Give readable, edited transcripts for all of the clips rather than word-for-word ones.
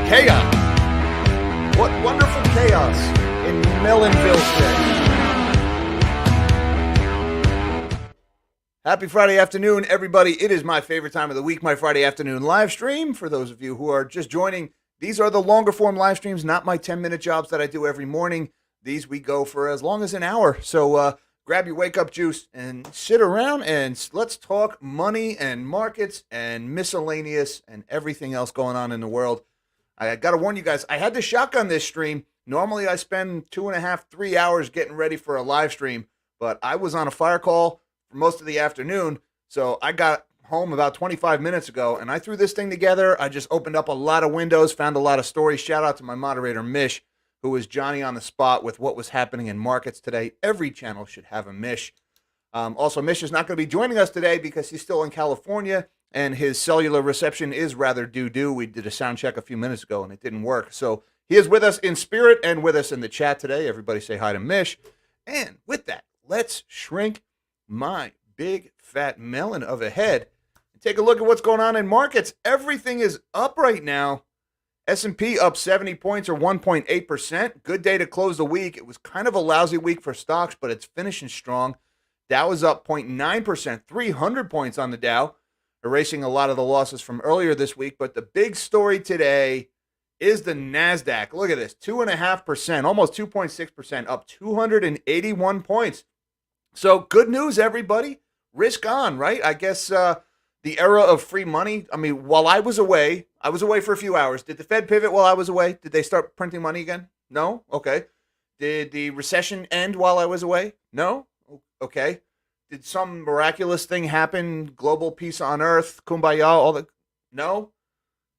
Chaos. What wonderful chaos in Melonville today. Happy Friday afternoon, everybody. It is my favorite time of the week, my Friday afternoon live stream. For those of you who are just joining, these are the longer form live streams, not my 10-minute jobs that I do every morning. These we go for as long as an hour. So grab your wake-up juice and sit around and let's talk money and markets and miscellaneous and everything else going on in the world. I got to warn you guys, I had to shotgun this stream. Normally I spend 2.5, 3 hours getting ready for a live stream, but I was on a fire call for most of the afternoon, so I got home about 25 minutes ago, and I threw this thing together. I just opened up a lot of windows, found a lot of stories. Shout out to my moderator, Mish, who was Johnny on the spot with what was happening in markets today. Every channel should have a Mish. Also, Mish is not going to be joining us today because he's still in California, and his cellular reception is rather doo-doo. We did a sound check a few minutes ago, and it didn't work. So he is with us in spirit and with us in the chat today. Everybody say hi to Mish. And with that, let's shrink my big fat melon of a head and take a look at what's going on in markets. Everything is up right now. S&P up 70 points or 1.8%. Good day to close the week. It was kind of a lousy week for stocks, but it's finishing strong. Dow is up 0.9%, 300 points on the Dow, erasing a lot of the losses from earlier this week. But the big story today is the NASDAQ. Look at this, 2.5%, almost 2.6%, up 281 points. So good news, everybody. Risk on, right? I guess the era of free money. I mean, while I was away for a few hours. Did the Fed pivot while I was away? Did they start printing money again? No? Okay. Did the recession end while I was away? No? Okay. Did some miraculous thing happen? Global peace on earth, kumbaya, all the... No?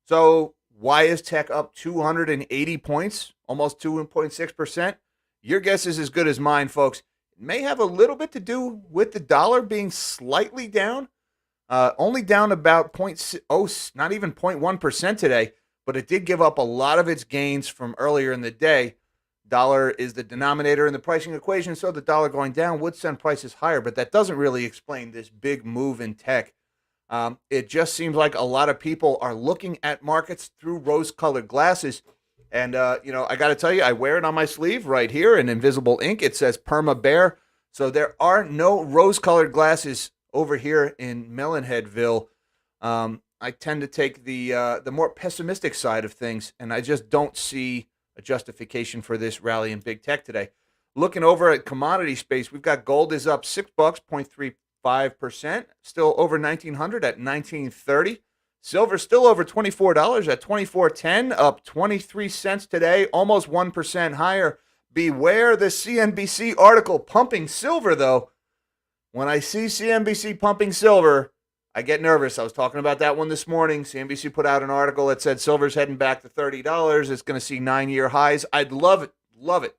So why is tech up 280 points, almost 2.6%? Your guess is as good as mine, folks. It may have a little bit to do with the dollar being slightly down. Only down about not even 0.1% today, but it did give up a lot of its gains from earlier in the day. Dollar is the denominator in the pricing equation, so the dollar going down would send prices higher, but that doesn't really explain this big move in tech. It just seems like a lot of people are looking at markets through rose-colored glasses. And, I got to tell you, I wear it on my sleeve right here in invisible ink. It says Perma Bear. So there are no rose-colored glasses over here in Melonheadville. I tend to take the more pessimistic side of things, and I just don't see a justification for this rally in big tech today. Looking over at commodity space, we've got gold is up $6, 0.35%, still over 1900 at 1930. Silver still over $24 at 24.10, up 23 cents today, almost 1% higher. Beware the CNBC article pumping silver, though. When I see CNBC pumping silver, I get nervous. I was talking about that one this morning. CNBC put out an article that said silver's heading back to $30. It's going to see 9-year highs. I'd love it. Love it.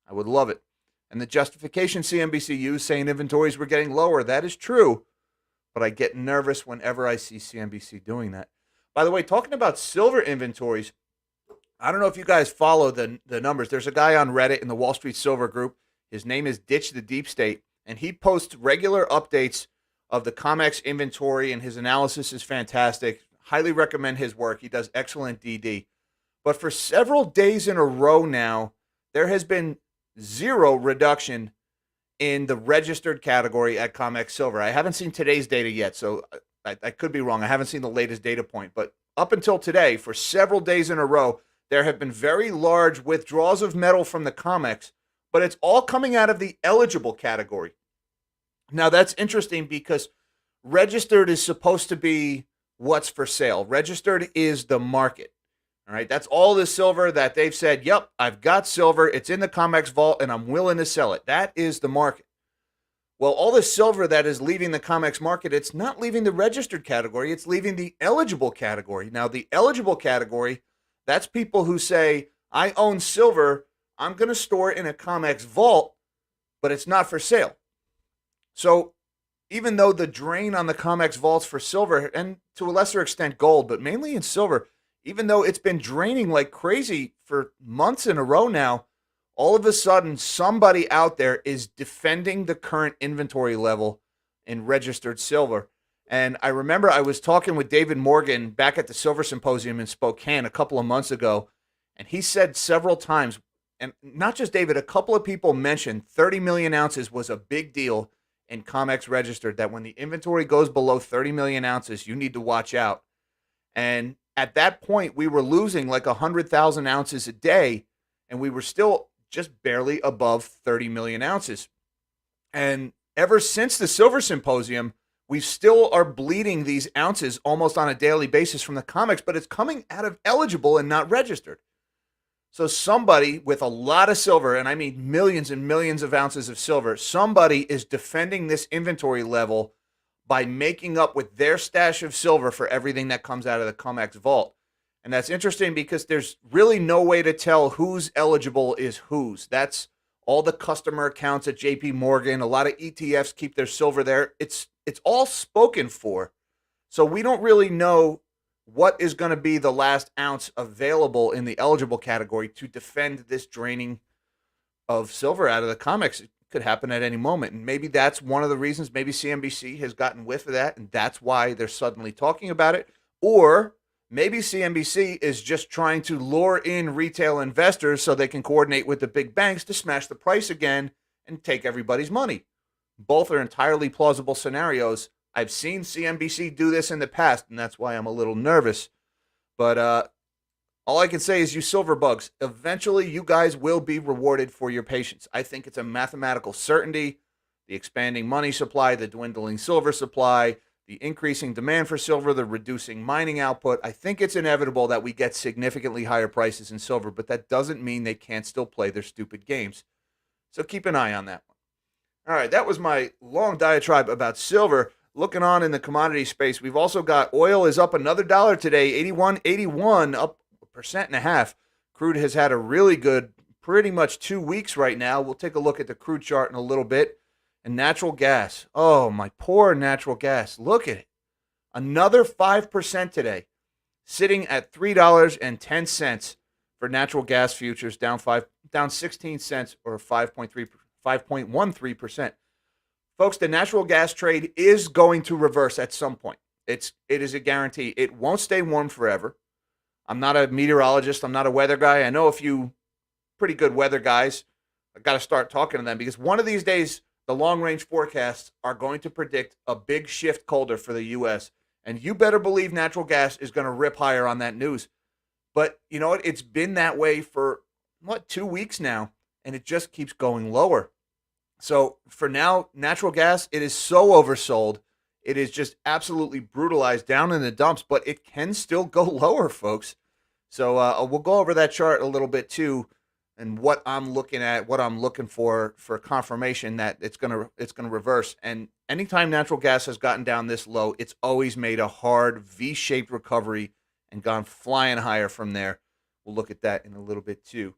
I would love it. And the justification CNBC used saying inventories were getting lower. That is true. But I get nervous whenever I see CNBC doing that. By the way, talking about silver inventories, I don't know if you guys follow the numbers. There's a guy on Reddit in the Wall Street Silver group. His name is Ditch the Deep State. And he posts regular updates of the COMEX inventory, and his analysis is fantastic. Highly recommend his work. He does excellent DD. But for several days in a row now, there has been zero reduction in the registered category at COMEX Silver. I haven't seen today's data yet, so I could be wrong. I haven't seen the latest data point. But up until today, for several days in a row, there have been very large withdrawals of metal from the COMEX, but it's all coming out of the eligible category. Now, that's interesting because registered is supposed to be what's for sale. Registered is the market. All right, that's all the silver that they've said, yep, I've got silver. It's in the COMEX vault, and I'm willing to sell it. That is the market. Well, all the silver that is leaving the COMEX market, it's not leaving the registered category. It's leaving the eligible category. Now, the eligible category, that's people who say, I own silver. I'm going to store it in a COMEX vault, but it's not for sale. So even though the drain on the COMEX vaults for silver, and to a lesser extent gold, but mainly in silver, even though it's been draining like crazy for months in a row now, all of a sudden somebody out there is defending the current inventory level in registered silver. And I remember I was talking with David Morgan back at the Silver Symposium in Spokane a couple of months ago, and he said several times, and not just David, a couple of people mentioned 30 million ounces was a big deal in COMEX registered, that when the inventory goes below 30 million ounces, you need to watch out. And at that point, we were losing like 100,000 ounces a day, and we were still just barely above 30 million ounces. And ever since the Silver Symposium, we still are bleeding these ounces almost on a daily basis from the COMEX, but it's coming out of eligible and not registered. So somebody with a lot of silver, and I mean millions and millions of ounces of silver, somebody is defending this inventory level by making up with their stash of silver for everything that comes out of the COMEX vault. And that's interesting because there's really no way to tell who's eligible is whose. That's all the customer accounts at JP Morgan. A lot of ETFs keep their silver there. It's all spoken for. So we don't really know what is going to be the last ounce available in the eligible category to defend this draining of silver out of the COMEX. It could happen at any moment. And maybe that's one of the reasons. Maybe CNBC has gotten whiff of that, and that's why they're suddenly talking about it. Or maybe CNBC is just trying to lure in retail investors so they can coordinate with the big banks to smash the price again and take everybody's money. Both are entirely plausible scenarios. I've seen CNBC do this in the past, and that's why I'm a little nervous. But all I can say is, you silver bugs, eventually you guys will be rewarded for your patience. I think it's a mathematical certainty. The expanding money supply, the dwindling silver supply, the increasing demand for silver, the reducing mining output. I think it's inevitable that we get significantly higher prices in silver, but that doesn't mean they can't still play their stupid games. So keep an eye on that one. All right, that was my long diatribe about silver. Looking on in the commodity space, we've also got oil is up another dollar today, 81.81, up 1.5%. Crude has had a really good, pretty much 2 weeks right now. We'll take a look at the crude chart in a little bit. And natural gas. Oh, my poor natural gas. Look at it. Another 5% today, sitting at $3.10 for natural gas futures, down 16 cents or 5.13%. Folks, the natural gas trade is going to reverse at some point. It is a guarantee. It won't stay warm forever. I'm not a meteorologist. I'm not a weather guy. I know a few pretty good weather guys. I've got to start talking to them because one of these days, the long-range forecasts are going to predict a big shift colder for the U.S., and you better believe natural gas is going to rip higher on that news. But you know what? It's been that way for, 2 weeks now, and it just keeps going lower. So for now, natural gas, it is so oversold. It is just absolutely brutalized down in the dumps, but it can still go lower, folks. So we'll go over that chart a little bit too, and what I'm looking at, what I'm looking for confirmation that it's gonna reverse. And anytime natural gas has gotten down this low, it's always made a hard V-shaped recovery and gone flying higher from there. We'll look at that in a little bit too.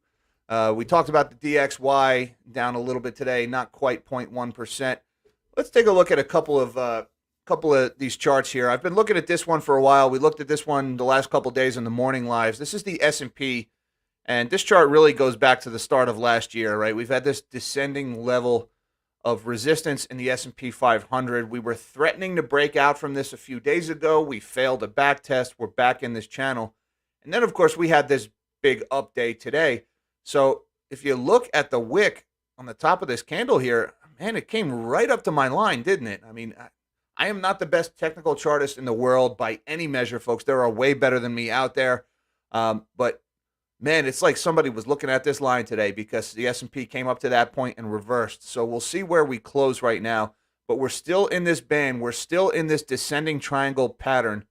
We talked about the DXY down a little bit today, not quite 0.1%. Let's take a look at a couple of these charts here. I've been looking at this one for a while. We looked at this one the last couple of days in the morning lives. This is the S&P, and this chart really goes back to the start of last year, right? We've had this descending level of resistance in the S&P 500. We were threatening to break out from this a few days ago. We failed a back test. We're back in this channel. And then, of course, we had this big update today. So if you look at the wick on the top of this candle here, man, it came right up to my line, didn't it? I mean, I am not the best technical chartist in the world by any measure, folks. There are way better than me out there. But, man, it's like somebody was looking at this line today because the S&P came up to that point and reversed. So we'll see where we close right now. But we're still in this band. We're still in this descending triangle pattern.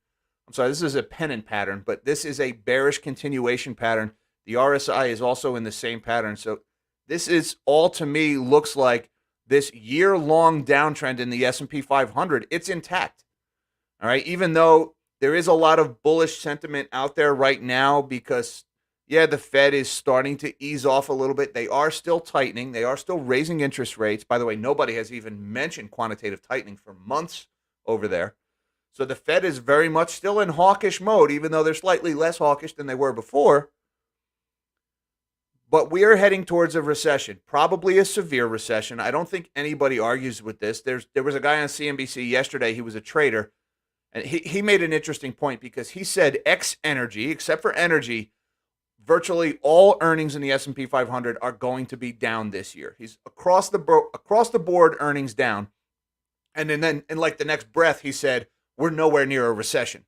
I'm sorry, this is a pennant pattern, but this is a bearish continuation pattern. The RSI is also in the same pattern. So this is all, to me, looks like this year-long downtrend in the S&P 500. It's intact. All right, even though there is a lot of bullish sentiment out there right now because, yeah, the Fed is starting to ease off a little bit. They are still tightening. They are still raising interest rates. By the way, nobody has even mentioned quantitative tightening for months over there. So the Fed is very much still in hawkish mode, even though they're slightly less hawkish than they were before. But we are heading towards a recession, probably a severe recession. I don't think anybody argues with this. There was a guy on CNBC yesterday. He was a trader, And he made an interesting point because he said X energy, except for energy, virtually all earnings in the S&P 500 are going to be down this year. He's across the board earnings down. And then in like the next breath, he said, we're nowhere near a recession.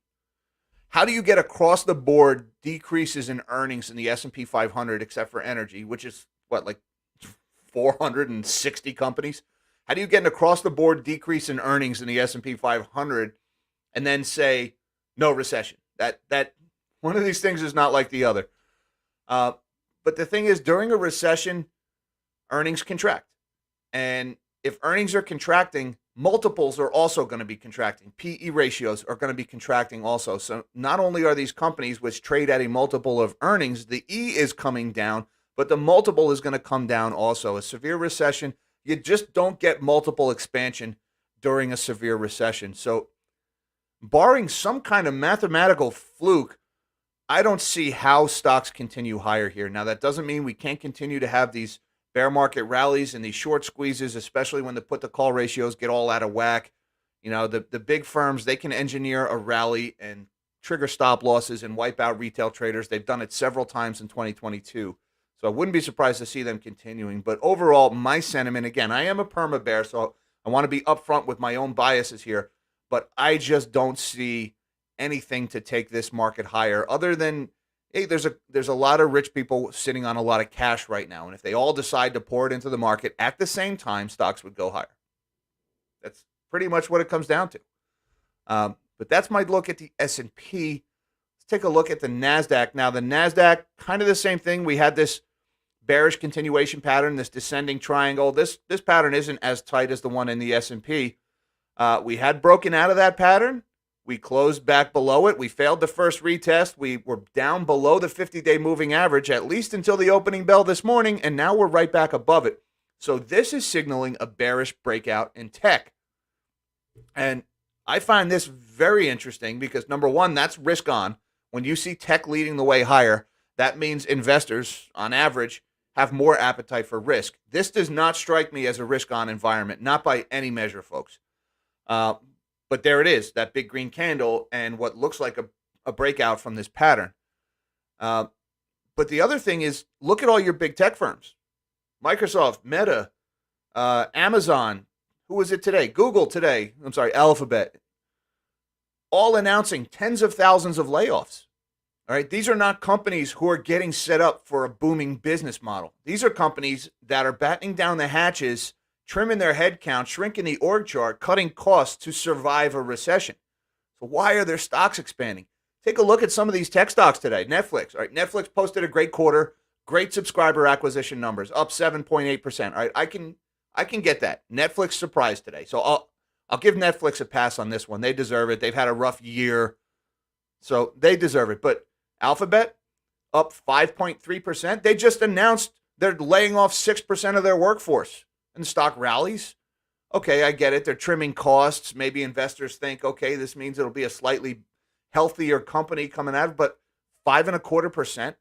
How do you get across the board decreases in earnings in the S&P 500 except for energy, which is what, like 460 companies? How do you get an across the board decrease in earnings in the S&P 500 and then say no recession? That one of these things is not like the other. But the thing is, during a recession, earnings contract. And if earnings are contracting, multiples are also going to be contracting. PE ratios are going to be contracting also. So not only are these companies which trade at a multiple of earnings, the E is coming down, but the multiple is going to come down also. A severe recession, you just don't get multiple expansion during a severe recession. So barring some kind of mathematical fluke, I don't see how stocks continue higher here. Now, that doesn't mean we can't continue to have these bear market rallies and these short squeezes, especially when the put-to-call ratios get all out of whack. You know, the big firms, they can engineer a rally and trigger stop losses and wipe out retail traders. They've done it several times in 2022. So I wouldn't be surprised to see them continuing. But overall, my sentiment, again, I am a perma bear, so I want to be upfront with my own biases here. But I just don't see anything to take this market higher other than, hey, there's a lot of rich people sitting on a lot of cash right now. And if they all decide to pour it into the market at the same time, stocks would go higher. That's pretty much what it comes down to. But that's my look at the S&P. Let's take a look at the NASDAQ. Now, the NASDAQ, kind of the same thing. We had this bearish continuation pattern, this descending triangle. This pattern isn't as tight as the one in the S&P. We had broken out of that pattern. We closed back below it. We failed the first retest. We were down below the 50-day moving average, at least until the opening bell this morning, and now we're right back above it. So this is signaling a bearish breakout in tech. And I find this very interesting because, number one, that's risk on. When you see tech leading the way higher, that means investors, on average, have more appetite for risk. This does not strike me as a risk-on environment, not by any measure, folks. But there it is, that big green candle and what looks like a breakout from this pattern. But the other thing is, look at all your big tech firms. Microsoft, Meta, Amazon, who was it today? Google today. I'm sorry, Alphabet. All announcing tens of thousands of layoffs. All right, these are not companies who are getting set up for a booming business model. These are companies that are battening down the hatches, trimming their headcount, shrinking the org chart, cutting costs to survive a recession. So why are their stocks expanding? Take a look at some of these tech stocks today. Netflix, all right, Netflix posted a great quarter, great subscriber acquisition numbers, up 7.8%. All right, I can get that. Netflix surprised today. So I'll give Netflix a pass on this one. They deserve it. They've had a rough year, so they deserve it. But Alphabet, up 5.3%. They just announced they're laying off 6% of their workforce. And the stock rallies. Okay, I get it. They're trimming costs. Maybe investors think, okay, this means it'll be a slightly healthier company coming out. But 5.25%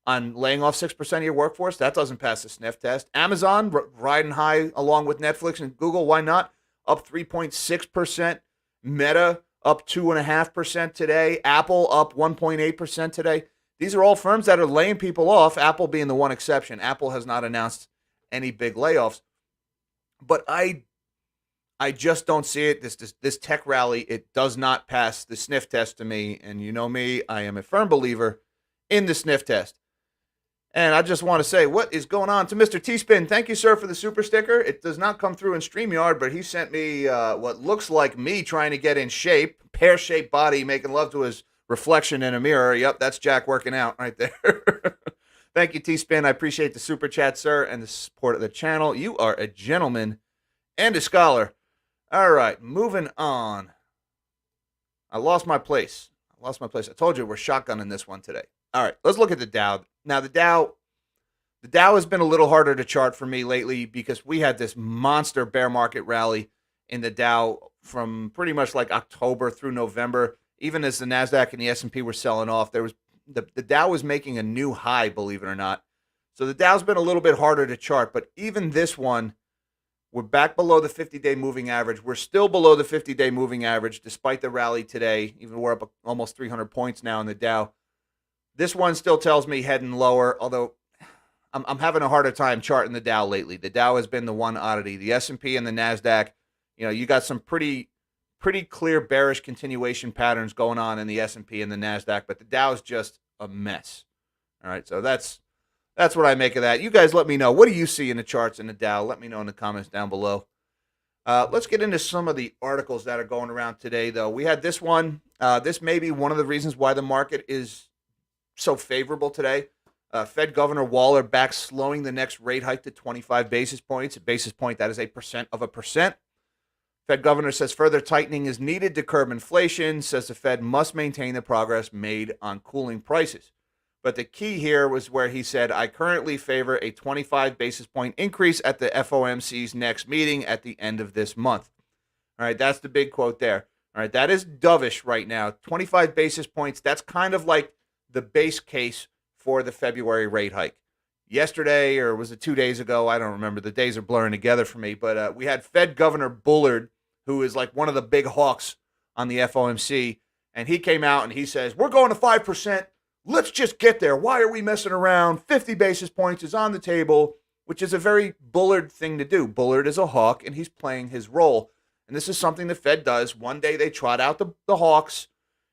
on laying off 6% of your workforce, that doesn't pass the sniff test. Amazon riding high along with Netflix and Google. Why not? Up 3.6%. Meta up 2.5% today. Apple up 1.8% today. These are all firms that are laying people off. Apple being the one exception. Apple has not announced any big layoffs. But I just don't see it. This tech rally, it does not pass the sniff test to me. And you know me, I am a firm believer in the sniff test. And I just want to say, what is going on to Mr. T-Spin? Thank you, sir, for the super sticker. It does not come through in StreamYard, but he sent me what looks like me trying to get in shape, pear-shaped body, making love to his reflection in a mirror. Yep, that's Jack working out right there. Thank you, T-Spin. I appreciate the super chat, sir, and the support of the channel. You are a gentleman and a scholar. All right, moving on. I lost my place. I told you we're shotgunning this one today. All right, let's look at the Dow. Now, the Dow has been a little harder to chart for me lately because we had this monster bear market rally in the Dow from pretty much like October through November. Even as the NASDAQ and the S&P were selling off, there was the Dow was making a new high, believe it or not. So the Dow's been a little bit harder to chart, but even this one, We're back below the 50-day moving average. We're still below the 50-day moving average despite the rally today. Even we're up almost 300 points now in the Dow. This one still tells me heading lower, although I'm having a harder time charting the Dow lately. The Dow has been the one oddity. The S&P and the NASDAQ, you got some pretty clear bearish continuation patterns going on in the S&P and the NASDAQ, but the Dow is just a mess. All right, so that's what I make of that. You guys let me know. What do you see in the charts in the Dow? Let me know in the comments down below. Let's get into some of the articles that are going around today, though. We had this one. This may be one of the reasons why the market is so favorable today. Fed Governor Waller back slowing the next rate hike to 25 basis points. A basis point, that is 1%. Fed governor says further tightening is needed to curb inflation, says the Fed must maintain the progress made on cooling prices. But the key here was where he said, I currently favor a 25 basis point increase at the FOMC's next meeting at the end of this month. All right, that's the big quote there. All right, that is dovish right now. 25 basis points, that's kind of like the base case for the February rate hike. Yesterday, or was it 2 days ago? I don't remember. The days are blurring together for me. But we had Fed Governor Bullard, who is like one of the big hawks on the FOMC, and he came out and he says, we're going to 5%. Let's just get there. Why are we messing around? 50 basis points is on the table, which is a very Bullard thing to do. Bullard is a hawk, and he's playing his role. And this is something the Fed does. One day they trot out the hawks,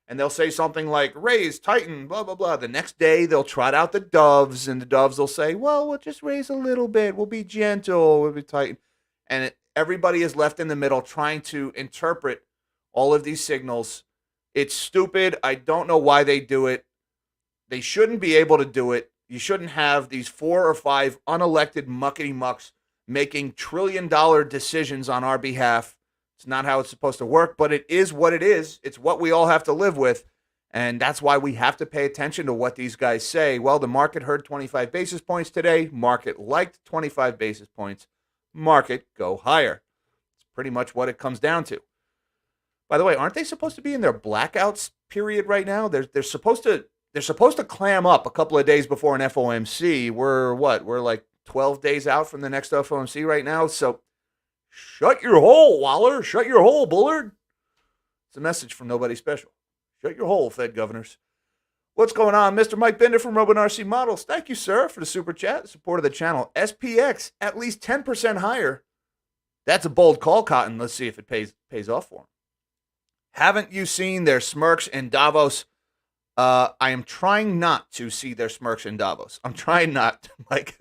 and they'll say something like, raise, tighten, blah, blah, blah. The next day they'll trot out the doves, and the doves will say, well, we'll just raise a little bit. We'll be gentle. We'll be tighten. And everybody is left in the middle trying to interpret all of these signals. It's stupid. I don't know why they do it. They shouldn't be able to do it. You shouldn't have these 4 or 5 unelected muckety-mucks making trillion-dollar decisions on our behalf. It's not how it's supposed to work, but it is what it is. It's what we all have to live with, and that's why we have to pay attention to what these guys say. Well, the market heard 25 basis points today. Market liked 25 basis points. Market go higher. It's pretty much what it comes down to. By the way, aren't they supposed to be in their blackouts period right now? They're supposed to clam up a couple of days before an FOMC. We're like 12 days out from the next FOMC right now. So shut your hole, Waller. Shut your hole, Bullard. It's a message from nobody special. Shut your hole, Fed governors. What's going on? Mr. Mike Bender from Robin RC Models. Thank you, sir, for the super chat, the support of the channel. SPX at least 10% higher. That's a bold call, Cotton. Let's see if it pays off for him. Haven't you seen their smirks in Davos? I am trying not to see their smirks in Davos. I'm trying not to, Mike.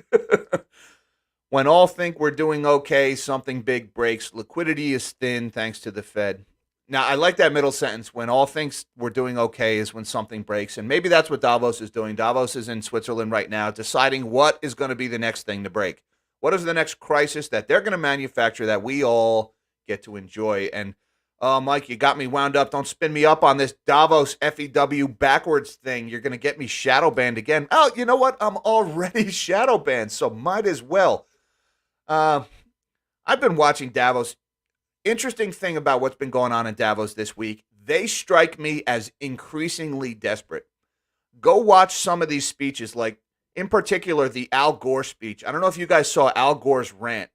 When all think we're doing okay, something big breaks. Liquidity is thin thanks to the Fed. Now, I like that middle sentence. When all thinks we're doing okay is when something breaks. And maybe that's what Davos is doing. Davos is in Switzerland right now deciding what is going to be the next thing to break. What is the next crisis that they're going to manufacture that we all get to enjoy? And Mike, you got me wound up. Don't spin me up on this Davos FEW backwards thing. You're going to get me shadow banned again. Oh, you know what? I'm already shadow banned, so might as well. I've been watching Davos. Interesting thing about what's been going on in Davos this week, they strike me as increasingly desperate. Go watch some of these speeches, like in particular the Al Gore speech. I don't know if you guys saw Al Gore's rant.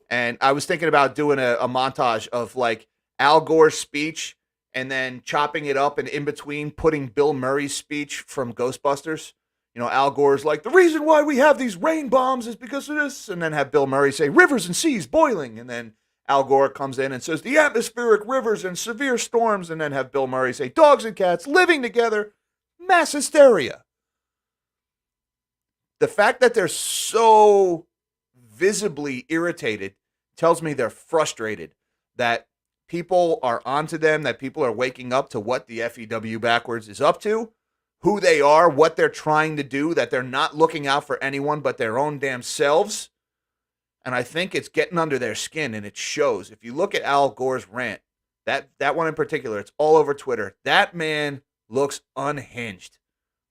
And I was thinking about doing a montage of like Al Gore's speech and then chopping it up and in between putting Bill Murray's speech from Ghostbusters. You know, Al Gore's like, the reason why we have these rain bombs is because of this. And then have Bill Murray say, rivers and seas boiling. And then Al Gore comes in and says, the atmospheric rivers and severe storms. And then have Bill Murray say, dogs and cats living together, mass hysteria. The fact that they're so visibly irritated tells me they're frustrated, that people are onto them, that people are waking up to what the FEW backwards is up to, who they are, what they're trying to do, that they're not looking out for anyone but their own damn selves. And I think it's getting under their skin, and it shows. If you look at Al Gore's rant, that one in particular, it's all over Twitter. That man looks unhinged.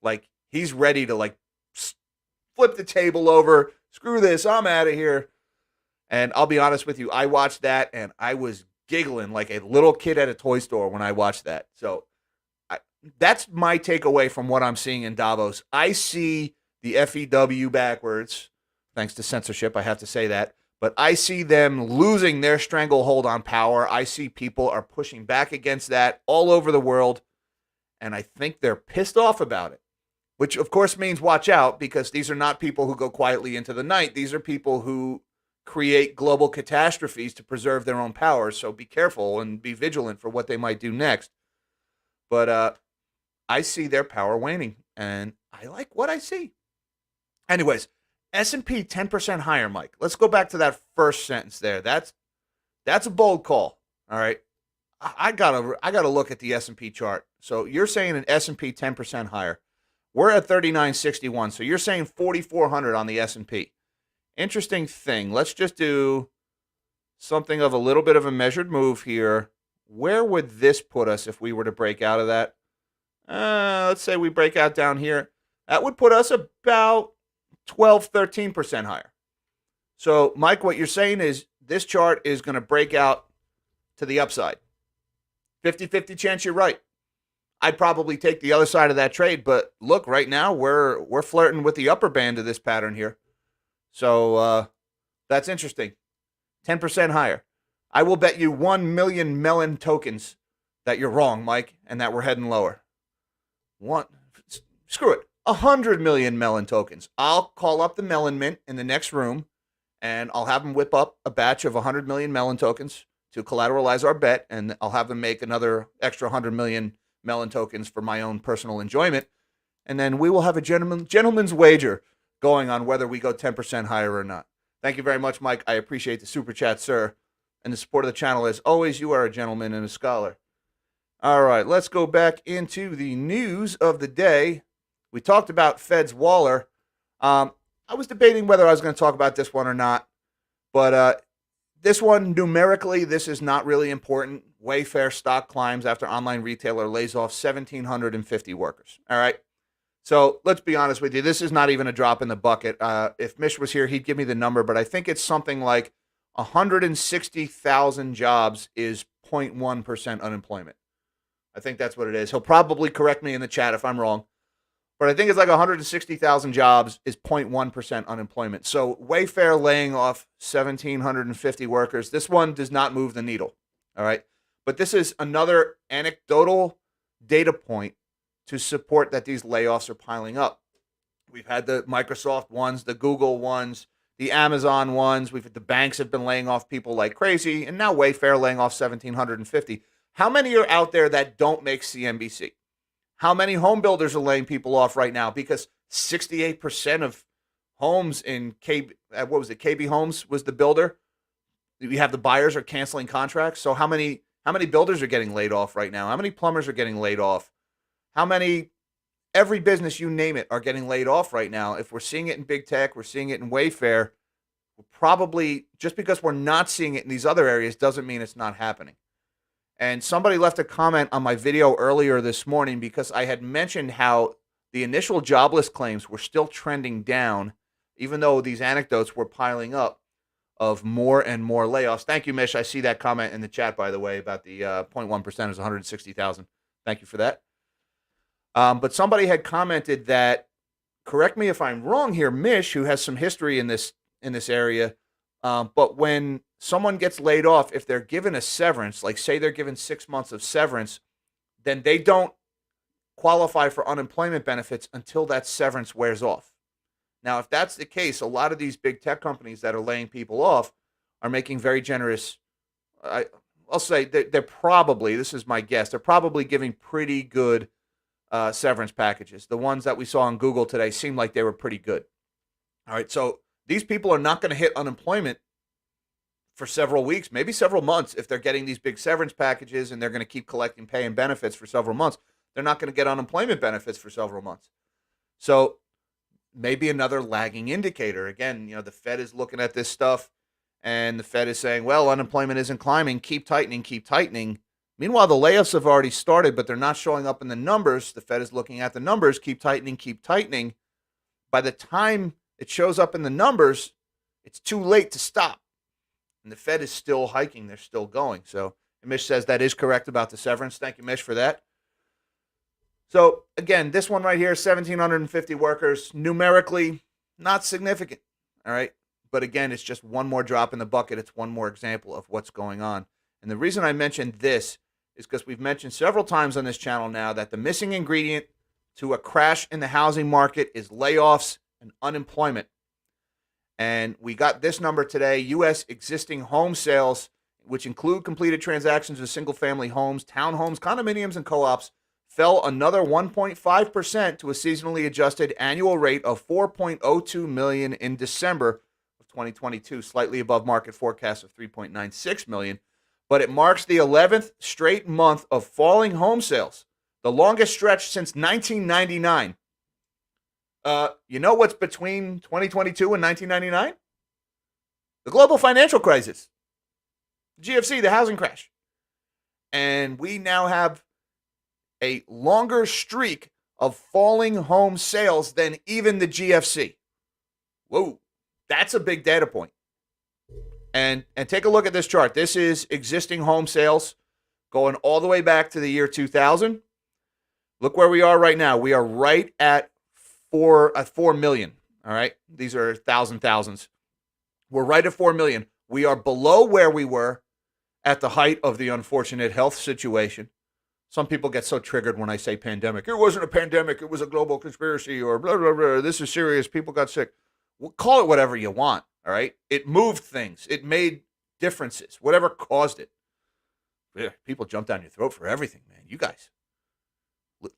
Like he's ready to like flip the table over. Screw this, I'm out of here. And I'll be honest with you, I watched that and I was giggling like a little kid at a toy store when I watched that. So that's my takeaway from what I'm seeing in Davos. I see the FEW backwards, thanks to censorship, I have to say that. But I see them losing their stranglehold on power. I see people are pushing back against that all over the world. And I think they're pissed off about it, which of course means watch out, because these are not people who go quietly into the night. These are people who create global catastrophes to preserve their own power. So be careful and be vigilant for what they might do next. But I see their power waning, and I like what I see. Anyways, S&P 10% higher, Mike. Let's go back to that first sentence there. That's a bold call. All right. I gotta look at the S&P chart. So you're saying an S&P 10% higher. We're at 3961. So you're saying 4,400 on the S&P. Interesting thing. Let's just do something of a little bit of a measured move here. Where would this put us if we were to break out of that? Let's say we break out down here. That would put us about 12, 13% higher. So, Mike, what you're saying is this chart is going to break out to the upside. 50-50 chance you're right. I'd probably take the other side of that trade, but look, right now we're flirting with the upper band of this pattern here. So that's interesting. 10% higher. I will bet you 1 million melon tokens that you're wrong, Mike, and that we're heading lower. Screw it. 100 million melon tokens. I'll call up the melon mint in the next room, and I'll have them whip up a batch of 100 million melon tokens to collateralize our bet, and I'll have them make another extra 100 million melon tokens for my own personal enjoyment. And then we will have a gentleman's wager going on whether we go 10% higher or not. Thank you very much, Mike. I appreciate the super chat, sir. And the support of the channel. As always, you are a gentleman and a scholar. All right, let's go back into the news of the day. We talked about Fed's Waller. I was debating whether I was going to talk about this one or not. But this one, numerically, this is not really important. Wayfair stock climbs after online retailer lays off 1,750 workers. All right. So let's be honest with you. This is not even a drop in the bucket. If Mish was here, he'd give me the number, but I think it's something like 160,000 jobs is 0.1% unemployment. I think that's what it is. He'll probably correct me in the chat if I'm wrong, but I think it's like 160,000 jobs is 0.1% unemployment. So Wayfair laying off 1,750 workers. This one does not move the needle. All right. But this is another anecdotal data point to support that these layoffs are piling up. We've had the Microsoft ones, the Google ones, the Amazon ones. The banks have been laying off people like crazy, and now Wayfair laying off 1,750. How many are out there that don't make CNBC? How many home builders are laying people off right now? Because 68% of homes in KB Homes was the builder. We have the buyers are canceling contracts. So how many builders are getting laid off right now? How many plumbers are getting laid off? Every business, you name it, are getting laid off right now. If we're seeing it in big tech, we're seeing it in Wayfair, probably just because we're not seeing it in these other areas doesn't mean it's not happening. And somebody left a comment on my video earlier this morning because I had mentioned how the initial jobless claims were still trending down, even though these anecdotes were piling up of more and more layoffs. Thank you, Mish. I see that comment in the chat, by the way, about the 0.1% is 160,000. Thank you for that. But somebody had commented that, correct me if I'm wrong here, Mish, who has some history in this area, but when someone gets laid off, if they're given a severance, like say they're given 6 months of severance, then they don't qualify for unemployment benefits until that severance wears off. Now, if that's the case, a lot of these big tech companies that are laying people off are making very generous, I'll say they're probably, this is my guess, they're probably giving pretty good severance packages. The ones that we saw on Google today seemed like they were pretty good. All right, so these people are not going to hit unemployment for several weeks, maybe several months. If they're getting these big severance packages and they're going to keep collecting pay and benefits for several months, they're not going to get unemployment benefits for several months. So maybe another lagging indicator. Again, the Fed is looking at this stuff and the Fed is saying, well, unemployment isn't climbing, keep tightening, keep tightening. Meanwhile, the layoffs have already started, but they're not showing up in the numbers. The Fed is looking at the numbers, keep tightening, keep tightening. By the time it shows up in the numbers, it's too late to stop. And the Fed is still hiking. They're still going. So Mish says that is correct about the severance. Thank you, Mish, for that. So again, this one right here, 1,750 workers, numerically not significant. All right. But again, it's just one more drop in the bucket. It's one more example of what's going on. And the reason I mentioned this is because we've mentioned several times on this channel now that the missing ingredient to a crash in the housing market is layoffs and unemployment. And we got this number today. U.S. existing home sales, which include completed transactions of single-family homes, townhomes, condominiums, and co-ops, fell another 1.5% to a seasonally adjusted annual rate of 4.02 million in December of 2022, slightly above market forecast of 3.96 million. But it marks the 11th straight month of falling home sales, the longest stretch since 1999. You know what's between 2022 and 1999? The global financial crisis, GFC, the housing crash. And we now have a longer streak of falling home sales than even the GFC. Whoa, that's a big data point. And take a look at this chart. This is existing home sales going all the way back to the year 2000. Look where we are right now. We are right at 4 million. All right. These are thousands. We're right at 4 million. We are below where we were at the height of the unfortunate health situation. Some people get so triggered when I say pandemic. It wasn't a pandemic. It was a global conspiracy or blah, blah, blah. This is serious. People got sick. Well, call it whatever you want. All right. It moved things. It made differences, whatever caused it. Yeah, people jump down your throat for everything, man. You guys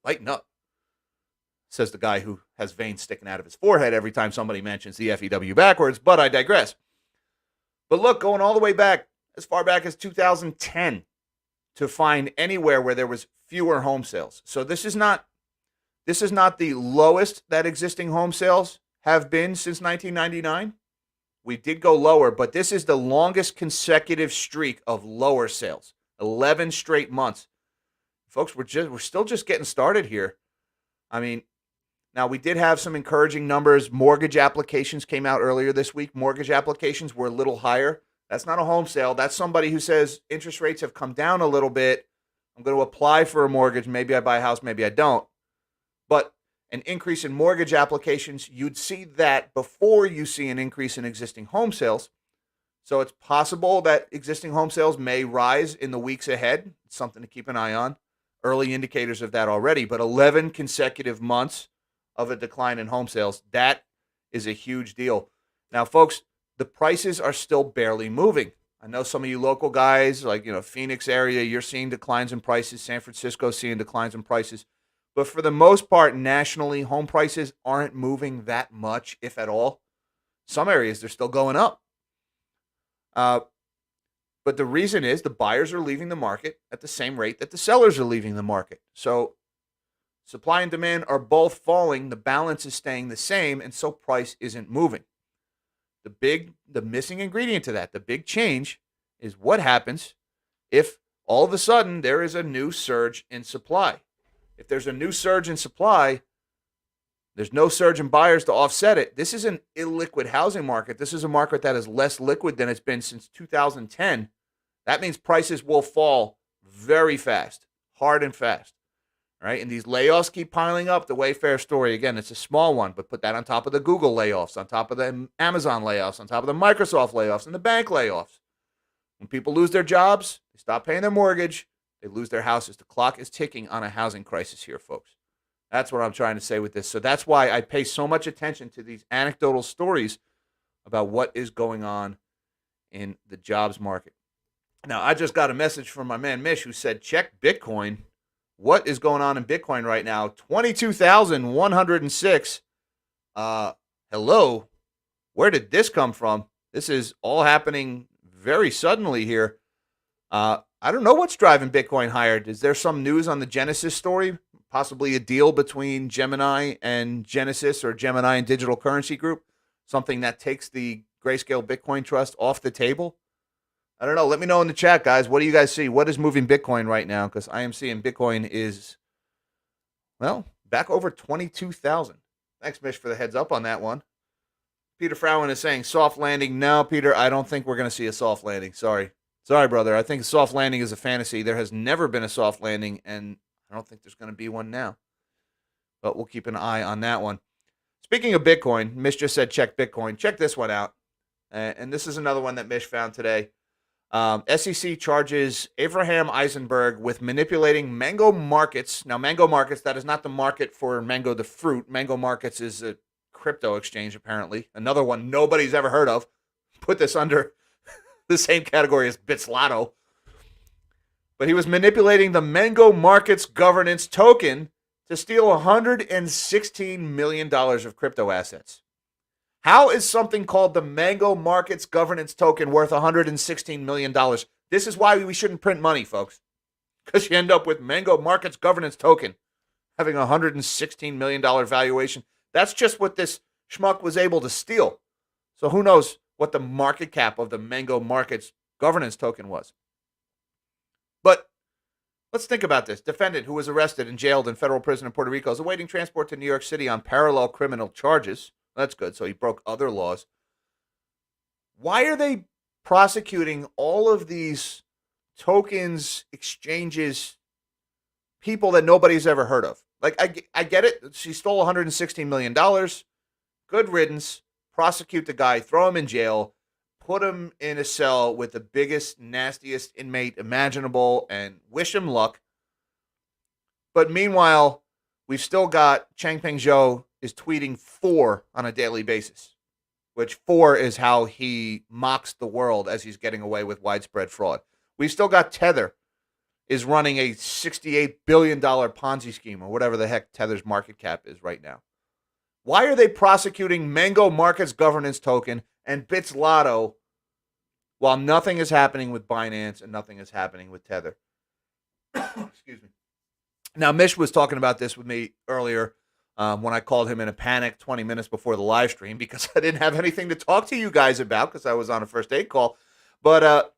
lighten up, says the guy who has veins sticking out of his forehead every time somebody mentions the FEW backwards, but I digress. But look, going all the way back, as far back as 2010, to find anywhere where there was fewer home sales. So this is not the lowest that existing home sales have been since 1999. We did go lower, but this is the longest consecutive streak of lower sales. 11 straight months. Folks, we're still just getting started here. I mean, now we did have some encouraging numbers. Mortgage applications came out earlier this week. Mortgage applications were a little higher. That's not a home sale. That's somebody who says interest rates have come down a little bit. I'm going to apply for a mortgage. Maybe I buy a house, maybe I don't. But an increase in mortgage applications, you'd see that before you see an increase in existing home sales. So it's possible that existing home sales may rise in the weeks ahead. It's something to keep an eye on. Early indicators of that already, but 11 consecutive months of a decline in home sales, that is a huge deal. Now, folks, the prices are still barely moving. I know some of you local guys, like, Phoenix area, you're seeing declines in prices. San Francisco seeing declines in prices. But for the most part, nationally, home prices aren't moving that much, if at all. Some areas, they're still going up. But the reason is the buyers are leaving the market at the same rate that the sellers are leaving the market. So supply and demand are both falling. The balance is staying the same, and so price isn't moving. The missing ingredient to that, the big change, is what happens if all of a sudden there is a new surge in supply. If there's a new surge in supply, there's no surge in buyers to offset it. This is an illiquid housing market. This is a market that is less liquid than it's been since 2010. That means prices will fall very fast, hard and fast. All right, and these layoffs keep piling up. The Wayfair story, again, it's a small one, but put that on top of the Google layoffs, on top of the Amazon layoffs, on top of the Microsoft layoffs and the bank layoffs. When people lose their jobs, they stop paying their mortgage, they lose their houses. The clock is ticking on a housing crisis here, folks. That's what I'm trying to say with this. So that's why I pay so much attention to these anecdotal stories about what is going on in the jobs market. Now, I just got a message from my man Mish who said, check Bitcoin. What is going on in Bitcoin right now? 22,106. Hello? Where did this come from? This is all happening very suddenly here. I don't know what's driving Bitcoin higher. Is there some news on the Genesis story? Possibly a deal between Gemini and Genesis, or Gemini and Digital Currency Group? Something that takes the Grayscale Bitcoin Trust off the table? I don't know. Let me know in the chat, guys. What do you guys see? What is moving Bitcoin right now? Because I am seeing Bitcoin is, well, back over 22,000. Thanks, Mish, for the heads up on that one. Peter Frowen is saying soft landing. No, Peter, I don't think we're going to see a soft landing. Sorry, brother. I think a soft landing is a fantasy. There has never been a soft landing, and I don't think there's going to be one now. But we'll keep an eye on that one. Speaking of Bitcoin, Mish just said check Bitcoin. Check this one out. And this is another one that Mish found today. SEC charges Abraham Eisenberg with manipulating Mango Markets. Now, Mango Markets, that is not the market for mango the fruit. Mango Markets is a crypto exchange, apparently. Another one nobody's ever heard of. Put this under the same category as Bitslotto. But he was manipulating the Mango Markets governance token to steal $116 million of crypto assets. How is something called the Mango Markets Governance Token worth $116 million? This is why we shouldn't print money, folks. Because you end up with Mango Markets Governance Token having a $116 million valuation. That's just what this schmuck was able to steal. So who knows what the market cap of the Mango Markets Governance Token was. But let's think about this. Defendant who was arrested and jailed in federal prison in Puerto Rico is awaiting transport to New York City on parallel criminal charges. That's good. So he broke other laws. Why are they prosecuting all of these tokens, exchanges, people that nobody's ever heard of? Like, I get it. She stole $116 million. Good riddance. Prosecute the guy. Throw him in jail. Put him in a cell with the biggest, nastiest inmate imaginable and wish him luck. But meanwhile, we've still got Changpeng Zhou is tweeting 4 on a daily basis, which 4 is how he mocks the world as he's getting away with widespread fraud. We've still got Tether is running a $68 billion Ponzi scheme or whatever the heck Tether's market cap is right now. Why are they prosecuting Mango Markets Governance Token and Bitslotto while nothing is happening with Binance and nothing is happening with Tether? Excuse me. Now, Mish was talking about this with me earlier when I called him in a panic 20 minutes before the live stream because I didn't have anything to talk to you guys about because I was on a first aid call. But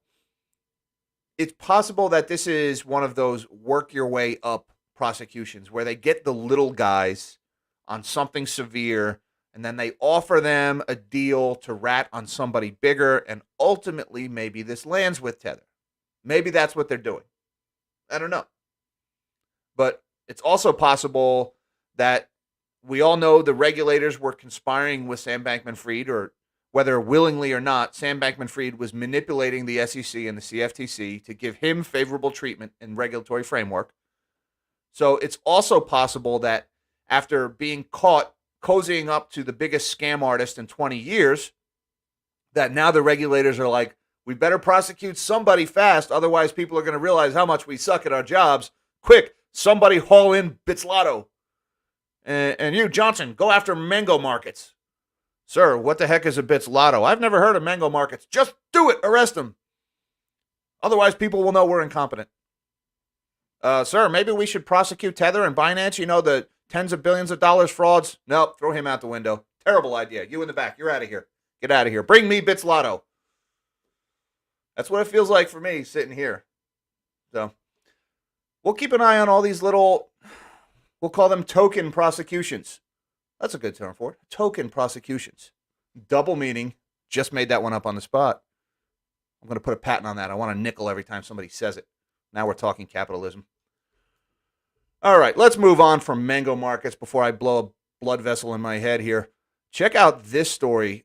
it's possible that this is one of those work your way up prosecutions where they get the little guys on something severe and then they offer them a deal to rat on somebody bigger, and ultimately maybe this lands with Tether. Maybe that's what they're doing. I don't know. But it's also possible that we all know the regulators were conspiring with Sam Bankman-Fried, or whether willingly or not, Sam Bankman-Fried was manipulating the SEC and the CFTC to give him favorable treatment and regulatory framework. So it's also possible that after being caught cozying up to the biggest scam artist in 20 years, that now the regulators are like, we better prosecute somebody fast, otherwise people are going to realize how much we suck at our jobs. Quick, somebody haul in Bitslotto. And you, Johnson, go after Mango Markets. Sir, what the heck is a Bitslotto? I've never heard of Mango Markets. Just do it. Arrest them. Otherwise, people will know we're incompetent. Sir, maybe we should prosecute Tether and Binance. You know, the tens of billions of dollars frauds. Nope, throw him out the window. Terrible idea. You in the back. You're out of here. Get out of here. Bring me Bitslotto. That's what it feels like for me sitting here. So we'll keep an eye on all these little, we'll call them token prosecutions. That's a good term for it. Token prosecutions. Double meaning. Just made that one up on the spot. I'm going to put a patent on that. I want a nickel every time somebody says it. Now we're talking capitalism. All right, let's move on from Mango Markets before I blow a blood vessel in my head here. Check out this story.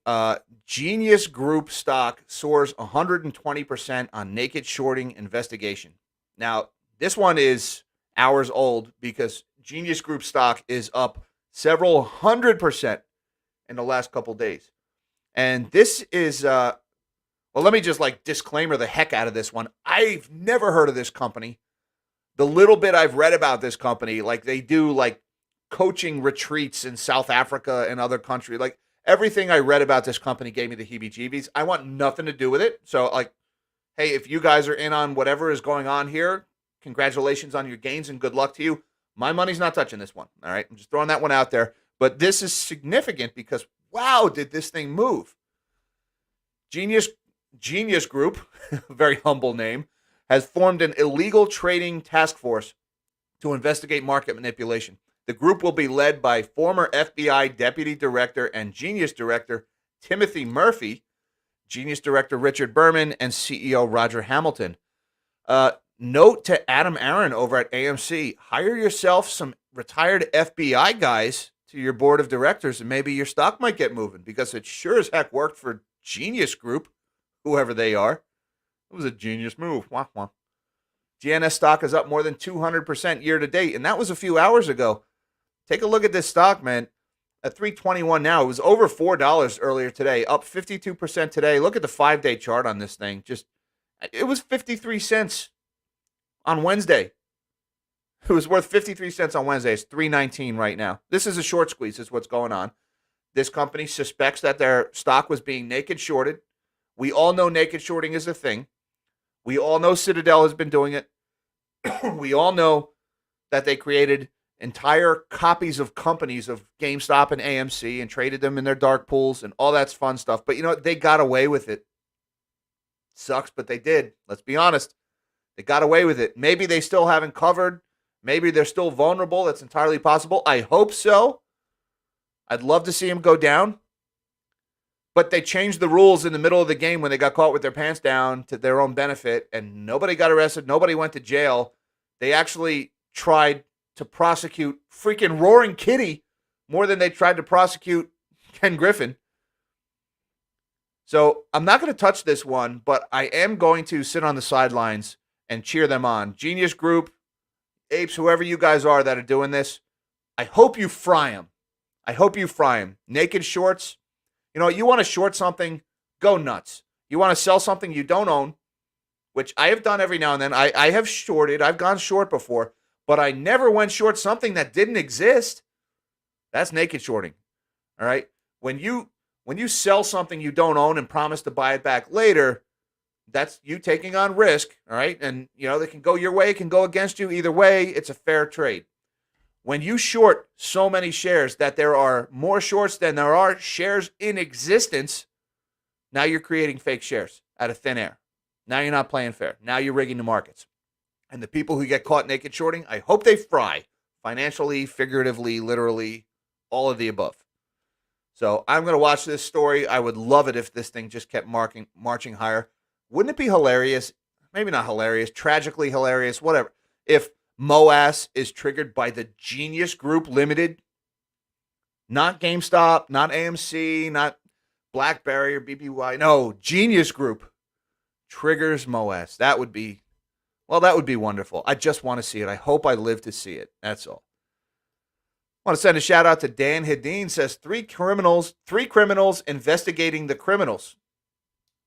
Genius Group stock soars 120% on naked shorting investigation. Now, this one is hours old because Genius Group stock is up several 100% in the last couple days. And this is, well, let me just disclaimer the heck out of this one. I've never heard of this company. The little bit I've read about this company, they do coaching retreats in South Africa and other countries. Everything I read about this company gave me the heebie-jeebies. I want nothing to do with it. So hey, if you guys are in on whatever is going on here, congratulations on your gains and good luck to you. My money's not touching this one. All right. I'm just throwing that one out there. But this is significant because, wow, did this thing move? Genius Group, very humble name, has formed an illegal trading task force to investigate market manipulation. The group will be led by former FBI Deputy Director and Genius Director Timothy Murphy, Genius Director Richard Berman, and CEO Roger Hamilton. Note to Adam Aaron over at AMC, hire yourself some retired FBI guys to your board of directors and maybe your stock might get moving because it sure as heck worked for Genius Group, whoever they are. It was a genius move. Wah, wah. GNS stock is up more than 200% year to date, and that was a few hours ago. Take a look at this stock, man. At 321 now, it was over $4 earlier today, up 52% today. Look at the 5-day chart on this thing. It was 53 cents on Wednesday. It was worth 53 cents on Wednesday. It's 319 right now. This is a short squeeze, is what's going on. This company suspects that their stock was being naked shorted. We all know naked shorting is a thing. We all know Citadel has been doing it. We all know that they created entire copies of companies of GameStop and AMC and traded them in their dark pools and all that's fun stuff. But you know, they got away with it. Sucks, but they did. Let's be honest. They got away with it. Maybe they still haven't covered. Maybe they're still vulnerable. That's entirely possible. I hope so. I'd love to see them go down. But they changed the rules in the middle of the game when they got caught with their pants down to their own benefit, and nobody got arrested. Nobody went to jail. They actually tried to prosecute freaking Roaring Kitty more than they tried to prosecute Ken Griffin. So I'm not going to touch this one, but I am going to sit on the sidelines and cheer them on. Genius Group, Apes, whoever you guys are that are doing this, I hope you fry them. I hope you fry them. Naked shorts. You know, you want to short something, go nuts. You want to sell something you don't own, which I have done every now and then. I have shorted. I've gone short before, but I never went short something that didn't exist. That's naked shorting. All right? When you sell something you don't own and promise to buy it back later, that's you taking on risk, all right? And, you know, they can go your way, it can go against you. Either way, it's a fair trade. When you short so many shares that there are more shorts than there are shares in existence, now you're creating fake shares out of thin air. Now you're not playing fair. Now you're rigging the markets. And the people who get caught naked shorting, I hope they fry financially, figuratively, literally, all of the above. So I'm going to watch this story. I would love it if this thing just kept marching higher. Wouldn't it be hilarious? Maybe not hilarious, tragically hilarious, whatever. If MOAS is triggered by the Genius Group Limited, not GameStop, not AMC, not BlackBerry or BBY. No, Genius Group triggers MOAS. That would be wonderful. I just want to see it. I hope I live to see it. That's all. I want to send a shout out to Dan Hedin. Says three criminals investigating the criminals.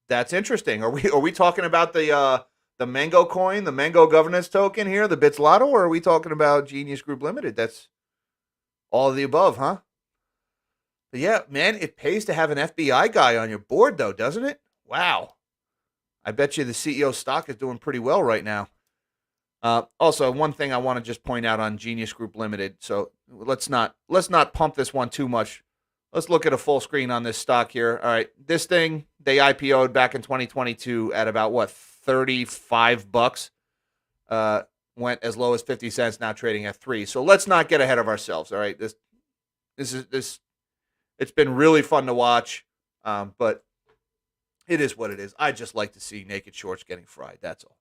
That's interesting. Are we talking about the Mango coin, the Mango governance token here, the Bits Lotto, or are we talking about Genius Group Limited? That's all of the above, huh? But yeah, man, it pays to have an FBI guy on your board, though, doesn't it? Wow. I bet you the CEO stock is doing pretty well right now. Also, one thing I want to just point out on Genius Group Limited. So let's not pump this one too much. Let's look at a full screen on this stock here. All right, this thing they IPO'd back in 2022 at about what, $35. Went as low as 50 cents. Now trading at $3. So let's not get ahead of ourselves. All right, this it's been really fun to watch, but it is what it is. I just like to see naked shorts getting fried. That's all.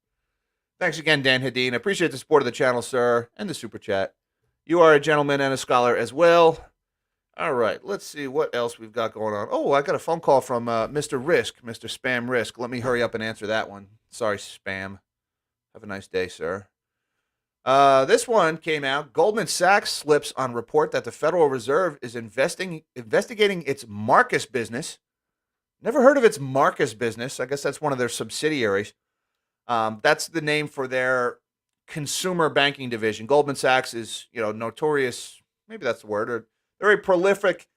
Thanks again, Dan Hedin. I appreciate the support of the channel, sir, and the super chat. You are a gentleman and a scholar as well. All right, let's see what else we've got going on. Oh, I got a phone call from Mr. Risk, Mr. Spam Risk. Let me hurry up and answer that one. Sorry, Spam. Have a nice day, sir. This one came out. Goldman Sachs slips on report that the Federal Reserve is investigating its Marcus business. Never heard of its Marcus business. I guess that's one of their subsidiaries. That's the name for their consumer banking division. Goldman Sachs is, notorious. Maybe that's the word. Or they're a prolific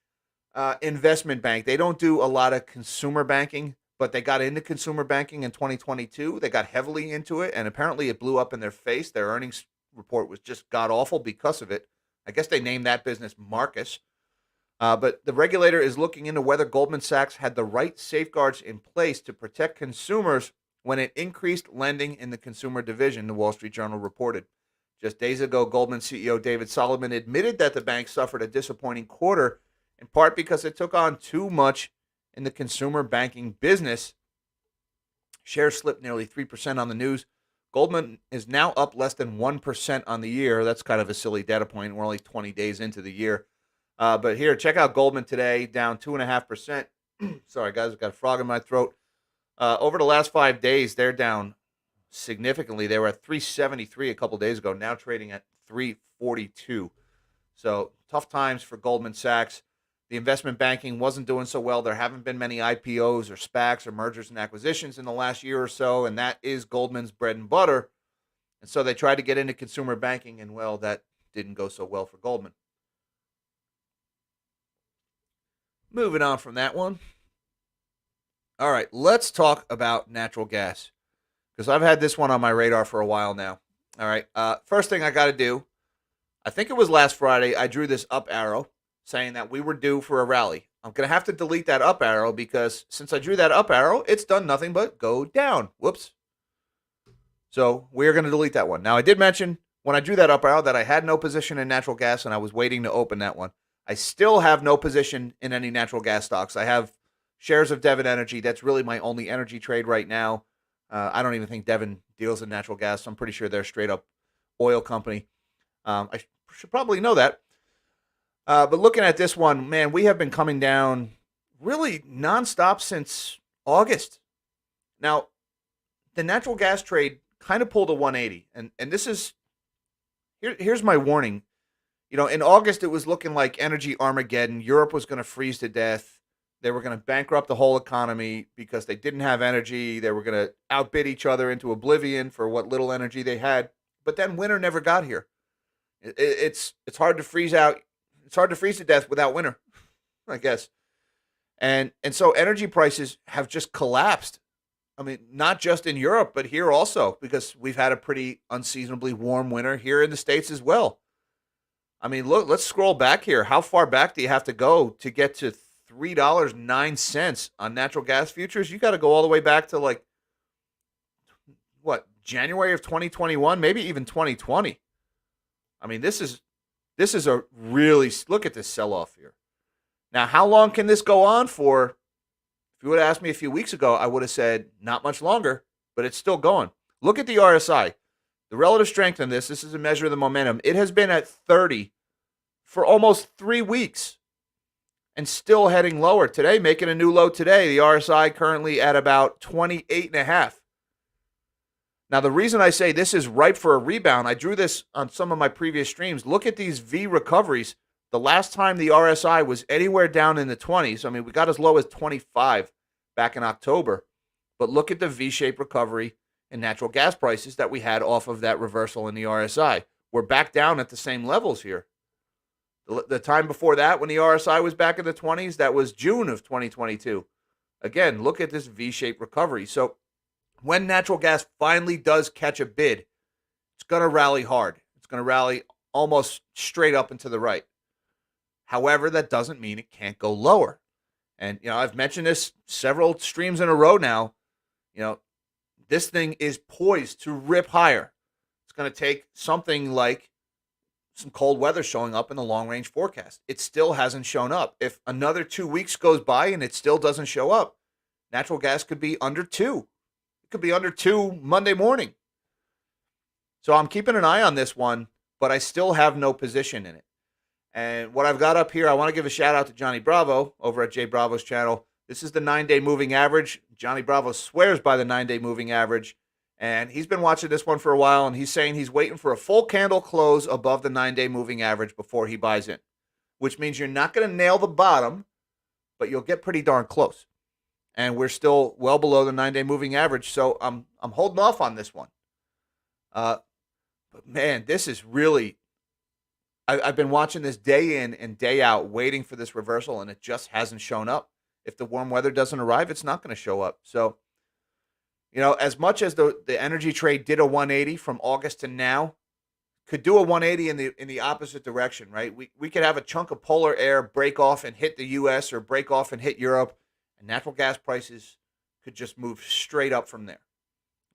investment bank. They don't do a lot of consumer banking, but they got into consumer banking in 2022. They got heavily into it, and apparently it blew up in their face. Their earnings report was just god-awful because of it. I guess they named that business Marcus. But the regulator is looking into whether Goldman Sachs had the right safeguards in place to protect consumers when it increased lending in the consumer division, the Wall Street Journal reported. Just days ago, Goldman CEO David Solomon admitted that the bank suffered a disappointing quarter, in part because it took on too much in the consumer banking business. Shares slipped nearly 3% on the news. Goldman is now up less than 1% on the year. That's kind of a silly data point. We're only 20 days into the year. But here, check out Goldman today, down 2.5%. Sorry, guys, I've got a frog in my throat. Over the last 5 days, they're down significantly. They were at 373 a couple days ago, now trading at 342. So tough times for Goldman Sachs. The investment banking wasn't doing so well. There haven't been many IPOs or SPACs or mergers and acquisitions in the last year or so, and that is Goldman's bread and butter. And so they tried to get into consumer banking, and well, that didn't go so well for Goldman. Moving on from that one. All right, let's talk about natural gas because I've had this one on my radar for a while now. All right, first thing I got to do, I think it was last Friday, I drew this up arrow saying that we were due for a rally. I'm going to have to delete that up arrow because since I drew that up arrow, it's done nothing but go down. Whoops. So we're going to delete that one. Now, I did mention when I drew that up arrow that I had no position in natural gas and I was waiting to open that one. I still have no position in any natural gas stocks. I have shares of Devon Energy. That's really my only energy trade right now. I don't even think Devon deals in natural gas. So I'm pretty sure they're a straight up oil company. I should probably know that. But looking at this one, man, we have been coming down really nonstop since August. Now, the natural gas trade kind of pulled a 180. And this is, here's my warning. You know, in August, it was looking like energy Armageddon. Europe was going to freeze to death. They were going to bankrupt the whole economy because they didn't have energy. They were going to outbid each other into oblivion for what little energy they had. But then winter never got here. It's hard to freeze out. It's hard to freeze to death without winter, I guess. And so energy prices have just collapsed. I mean, not just in Europe, but here also, because we've had a pretty unseasonably warm winter here in the States as well. I mean, look, let's scroll back here. How far back do you have to go to get to $3.09 on natural gas futures? You got to go all the way back to like, what, January of 2021, maybe even 2020. I mean, this is a really, look at this sell-off here. Now, how long can this go on for? If you would have asked me a few weeks ago, I would have said not much longer, but it's still going. Look at the RSI. The relative strength in this is a measure of the momentum. It has been at 30 for almost 3 weeks and still heading lower. Today, making a new low today, the RSI currently at about 28.5. Now, the reason I say this is ripe for a rebound, I drew this on some of my previous streams. Look at these V recoveries. The last time the RSI was anywhere down in the 20s, I mean, we got as low as 25 back in October. But look at the V-shaped recovery in natural gas prices that we had off of that reversal in the RSI. We're back down at the same levels here. The time before that, when the RSI was back in the 20s, that was June of 2022. Again, look at this V-shaped recovery. So when natural gas finally does catch a bid, it's going to rally hard. It's going to rally almost straight up and to the right. However, that doesn't mean it can't go lower. And, you know, I've mentioned this several streams in a row now. You know, this thing is poised to rip higher. It's going to take something like some cold weather showing up in the long-range forecast. It still hasn't shown up. If another 2 weeks goes by and it still doesn't show up, natural gas could be under 2. It could be under 2 Monday morning. So I'm keeping an eye on this one, but I still have no position in it. And what I've got up here, I want to give a shout out to Johnny Bravo over at Jay Bravo's channel. This is the 9-day moving average. Johnny Bravo swears by the 9-day moving average. And he's been watching this one for a while, and he's saying he's waiting for a full candle close above the 9-day moving average before he buys in, which means you're not going to nail the bottom, but you'll get pretty darn close. And we're still well below the 9-day moving average, so I'm holding off on this one. But man, this is really, I've been watching this day in and day out, waiting for this reversal, and it just hasn't shown up. If the warm weather doesn't arrive, it's not going to show up. So, you know, as much as the energy trade did a 180 from August to now, could do a 180 in the opposite direction, right? We could have a chunk of polar air break off and hit the U.S. or break off and hit Europe, and natural gas prices could just move straight up from there.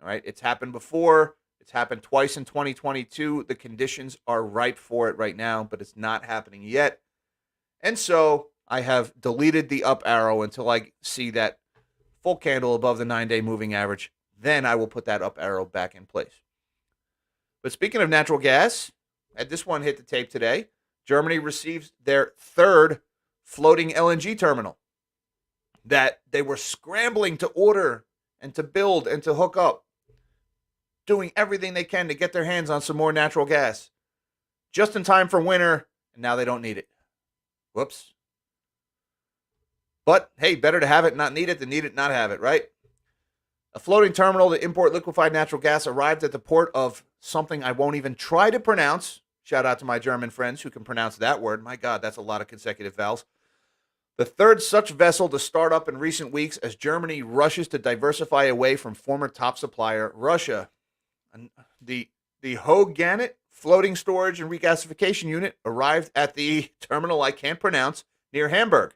All right, it's happened before. It's happened twice in 2022. The conditions are ripe for it right now, but it's not happening yet. And so I have deleted the up arrow until I see that full candle above the 9-day moving average. Then I will put that up arrow back in place. But speaking of natural gas, had this one hit the tape today. Germany receives their third floating LNG terminal. that they were scrambling to order and to build and to hook up, doing everything they can to get their hands on some more natural gas just in time for winter, and now they don't need it. Whoops. But hey, better to have it and not need it than need it and not have it, right? A floating terminal to import liquefied natural gas arrived at the port of something I won't even try to pronounce. Shout out to my German friends who can pronounce that word. My God, that's a lot of consecutive vowels. The third such vessel to start up in recent weeks as Germany rushes to diversify away from former top supplier Russia. The Hoganet floating storage and regasification unit arrived at the terminal I can't pronounce near Hamburg.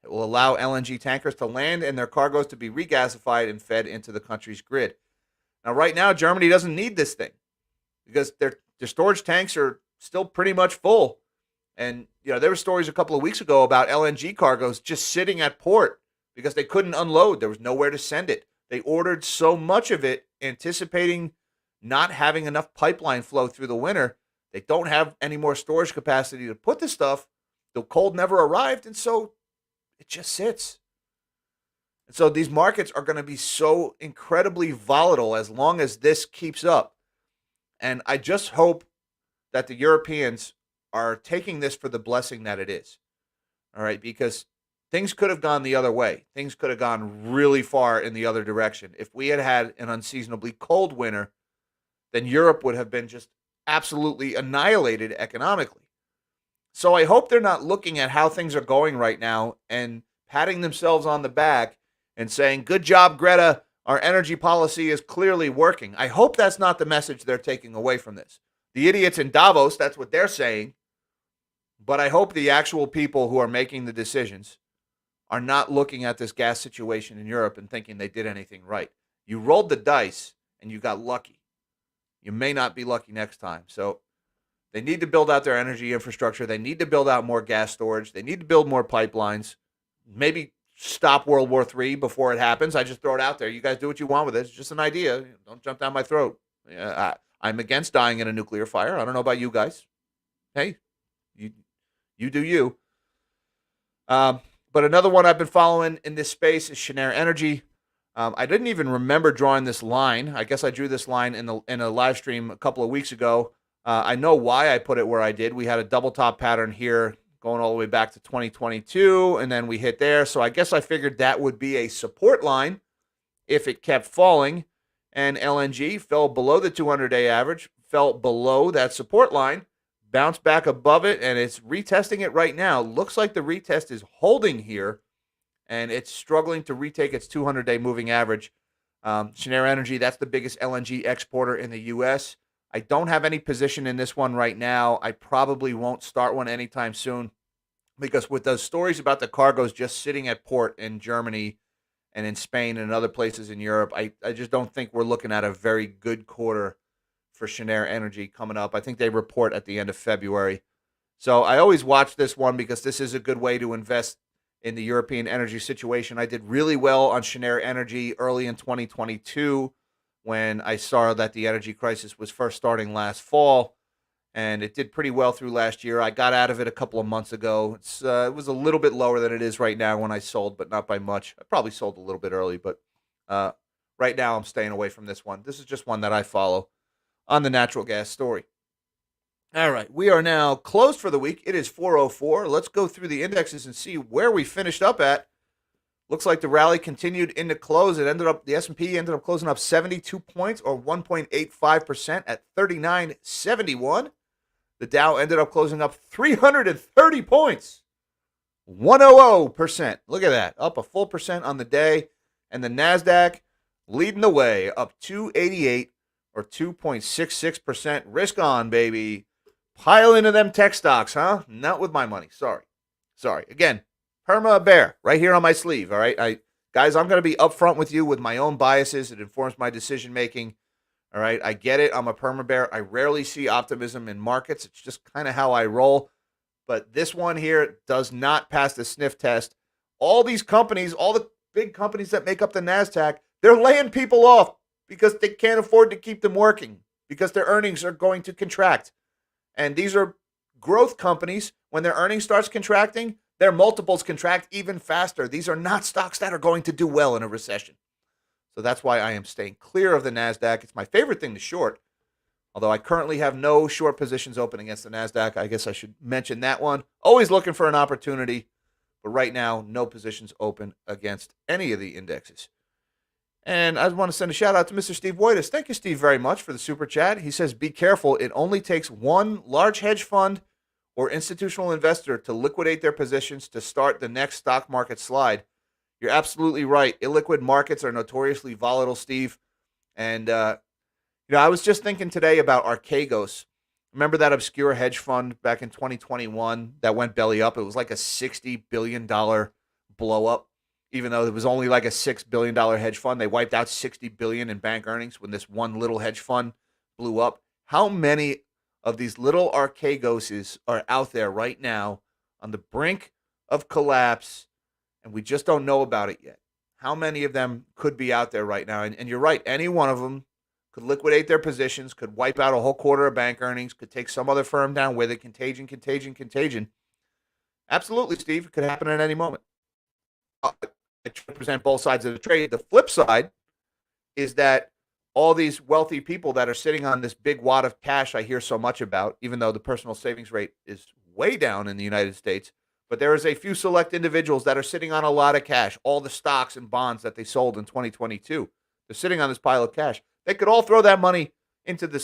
It will allow LNG tankers to land and their cargoes to be regasified and fed into the country's grid. Now, right now, Germany doesn't need this thing because their storage tanks are still pretty much full. And, there were stories a couple of weeks ago about LNG cargoes just sitting at port because they couldn't unload. There was nowhere to send it. They ordered so much of it, anticipating not having enough pipeline flow through the winter. They don't have any more storage capacity to put the stuff. The cold never arrived, and so it just sits. And so these markets are going to be so incredibly volatile as long as this keeps up. And I just hope that the Europeans are taking this for the blessing that it is. All right, because things could have gone the other way. Things could have gone really far in the other direction. If we had had an unseasonably cold winter, then Europe would have been just absolutely annihilated economically. So I hope they're not looking at how things are going right now and patting themselves on the back and saying, good job, Greta, our energy policy is clearly working. I hope that's not the message they're taking away from this. The idiots in Davos, that's what they're saying. But I hope the actual people who are making the decisions are not looking at this gas situation in Europe and thinking they did anything right. You rolled the dice and you got lucky. You may not be lucky next time. So they need to build out their energy infrastructure. They need to build out more gas storage. They need to build more pipelines. Maybe stop World War III before it happens. I just throw it out there. You guys do what you want with it. It's just an idea. Don't jump down my throat. I'm against dying in a nuclear fire. I don't know about you guys. Hey, you do you. But another one I've been following in this space is Schneider Energy. I didn't even remember drawing this line. I guess I drew this line in a live stream a couple of weeks ago. I know why I put it where I did. We had a double top pattern here going all the way back to 2022, and then we hit there. So I guess I figured that would be a support line if it kept falling. And LNG fell below the 200-day average, fell below that support line, bounced back above it, and it's retesting it right now. Looks like the retest is holding here, and it's struggling to retake its 200-day moving average. Schneider Energy, that's the biggest LNG exporter in the U.S. I don't have any position in this one right now. I probably won't start one anytime soon because with those stories about the cargoes just sitting at port in Germany and in Spain and other places in Europe, I just don't think we're looking at a very good quarter for Schneider Energy coming up. I think they report at the end of February. So I always watch this one because this is a good way to invest in the European energy situation. I did really well on Schneider Energy early in 2022 when I saw that the energy crisis was first starting last fall, and it did pretty well through last year. I got out of it a couple of months ago. It was a little bit lower than it is right now when I sold, but not by much. I probably sold a little bit early, but right now I'm staying away from this one. This is just one that I follow on the natural gas story. All right, we are now closed for the week. It is 4:04. Let's go through the indexes and see where we finished up at. Looks like the rally continued into close. The S&P ended up closing up 72 points or 1.85% at 3971. The Dow ended up closing up 330 points, 100%. Look at that, up a full percent on the day. And the NASDAQ leading the way, up 288 or 2.66%. Risk on, baby. Pile into them tech stocks, huh? Not with my money. Sorry. Again, Perma bear right here on my sleeve, all right? Guys, I'm going to be upfront with you with my own biases. It informs my decision making, all right? I get it. I'm a perma bear. I rarely see optimism in markets. It's just kind of how I roll. But this one here does not pass the sniff test. All these companies, all the big companies that make up the NASDAQ, they're laying people off because they can't afford to keep them working because their earnings are going to contract. And these are growth companies. When their earnings starts contracting, their multiples contract even faster. These are not stocks that are going to do well in a recession. So that's why I am staying clear of the NASDAQ. It's my favorite thing to short, although I currently have no short positions open against the NASDAQ. I guess I should mention that one. Always looking for an opportunity, but right now, no positions open against any of the indexes. And I want to send a shout out to Mr. Steve Woitis. Thank you, Steve, very much for the super chat. He says, be careful. It only takes one large hedge fund or institutional investor to liquidate their positions to start the next stock market slide. You're absolutely right. Illiquid markets are notoriously volatile, Steve. And, I was just thinking today about Archegos. Remember that obscure hedge fund back in 2021 that went belly up? It was like a $60 billion blow up. Even though it was only like a $6 billion hedge fund, they wiped out $60 billion in bank earnings when this one little hedge fund blew up. How many of these little Archegoses are out there right now on the brink of collapse, and we just don't know about it yet? How many of them could be out there right now? And you're right, any one of them could liquidate their positions, could wipe out a whole quarter of bank earnings, could take some other firm down with it. Contagion. Absolutely, Steve. It could happen at any moment. I try to present both sides of the trade. The flip side is that all these wealthy people that are sitting on this big wad of cash I hear so much about, even though the personal savings rate is way down in the United States, but there is a few select individuals that are sitting on a lot of cash, all the stocks and bonds that they sold in 2022. They're sitting on this pile of cash. They could all throw that money into big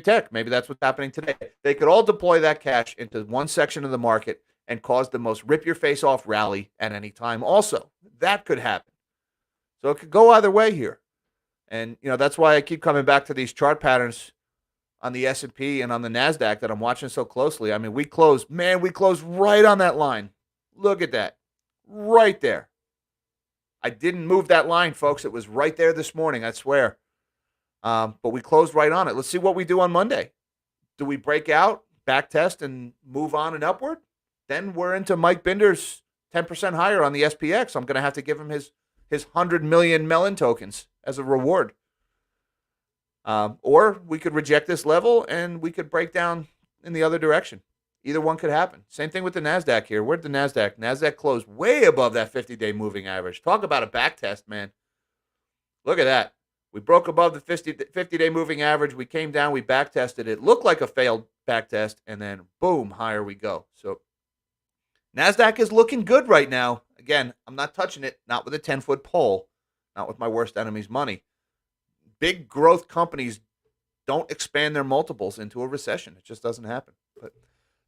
tech. Maybe that's what's happening today. They could all deploy that cash into one section of the market and cause the most rip-your-face-off rally at any time also. That could happen. So it could go either way here. And, that's why I keep coming back to these chart patterns on the S&P and on the NASDAQ that I'm watching so closely. I mean, we closed right on that line. Look at that. Right there. I didn't move that line, folks. It was right there this morning, I swear. But we closed right on it. Let's see what we do on Monday. Do we break out, back test, and move on and upward? Then we're into Mike Binder's 10% higher on the SPX. I'm going to have to give him his 100 million melon tokens as a reward. Or we could reject this level and we could break down in the other direction. Either one could happen. Same thing with the NASDAQ here. Where'd the NASDAQ? NASDAQ closed way above that 50-day moving average. Talk about a back test, man. Look at that. We broke above the 50-day moving average. We came down. We back tested it. Looked like a failed back test. And then, boom, higher we go. So NASDAQ is looking good right now. Again, I'm not touching it. Not with a 10-foot pole. Not with my worst enemy's money. Big growth companies don't expand their multiples into a recession. It just doesn't happen. But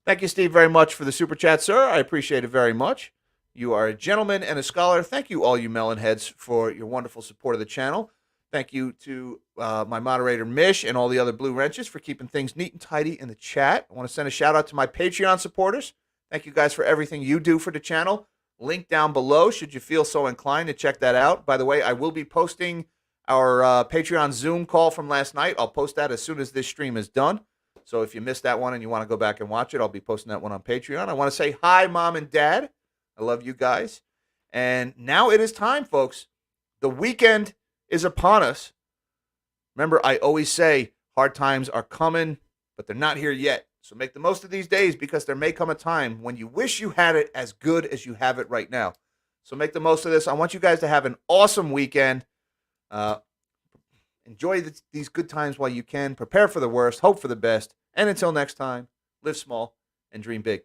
thank you, Steve, very much for the super chat, sir. I appreciate it very much. You are a gentleman and a scholar. Thank you, all you melon heads, for your wonderful support of the channel. Thank you to my moderator, Mish, and all the other Blue Wrenches for keeping things neat and tidy in the chat. I want to send a shout out to my Patreon supporters. Thank you guys for everything you do for the channel. Link down below should you feel so inclined to check that out. By the way, I will be posting our Patreon Zoom call from last night. I'll post that as soon as this stream is done. So if you missed that one and you want to go back and watch it, I'll be posting that one on Patreon. I want to say hi, Mom and Dad. I love you guys. And now it is time, folks. The weekend is upon us. Remember, I always say hard times are coming, but they're not here yet. So make the most of these days because there may come a time when you wish you had it as good as you have it right now. So make the most of this. I want you guys to have an awesome weekend. Enjoy these good times while you can. Prepare for the worst. Hope for the best. And until next time, live small and dream big.